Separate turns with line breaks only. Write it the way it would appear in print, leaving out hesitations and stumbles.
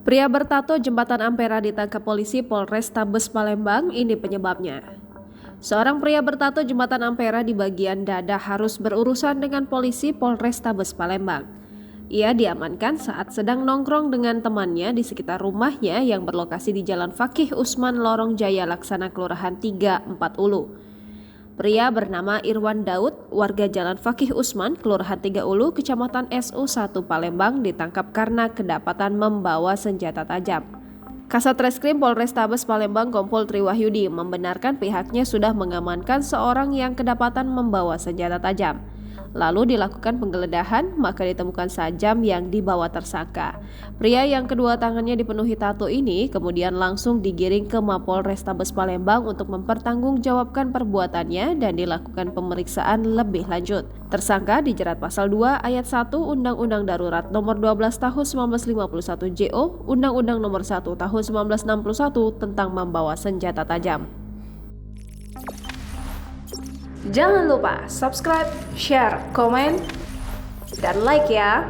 Pria bertato jembatan Ampera ditangkap polisi Polrestabes Palembang, ini penyebabnya. Seorang pria bertato jembatan Ampera di bagian dada harus berurusan dengan polisi Polrestabes Palembang. Ia diamankan saat sedang nongkrong dengan temannya di sekitar rumahnya yang berlokasi di Jalan Fakih Usman Lorong Jaya Laksana Kelurahan 3 4 Ulu. Pria bernama Irwan Daud, warga Jalan Fakih Usman, Kelurahan 3 Ulu, Kecamatan SU1 Palembang, ditangkap karena kedapatan membawa senjata tajam. Kasat Reskrim Polrestabes Palembang Kompol Triwahyudi membenarkan pihaknya sudah mengamankan seorang yang kedapatan membawa senjata tajam. Lalu dilakukan penggeledahan, maka ditemukan sajam yang dibawa tersangka. Pria yang kedua tangannya dipenuhi tato ini kemudian langsung digiring ke Mapol Restabes Palembang untuk mempertanggungjawabkan perbuatannya dan dilakukan pemeriksaan lebih lanjut. Tersangka dijerat pasal 2 ayat 1 Undang-Undang Darurat Nomor 12 Tahun 1951 JO, Undang-Undang Nomor 1 Tahun 1961 tentang membawa senjata tajam. Jangan lupa subscribe, share, komen, dan like ya.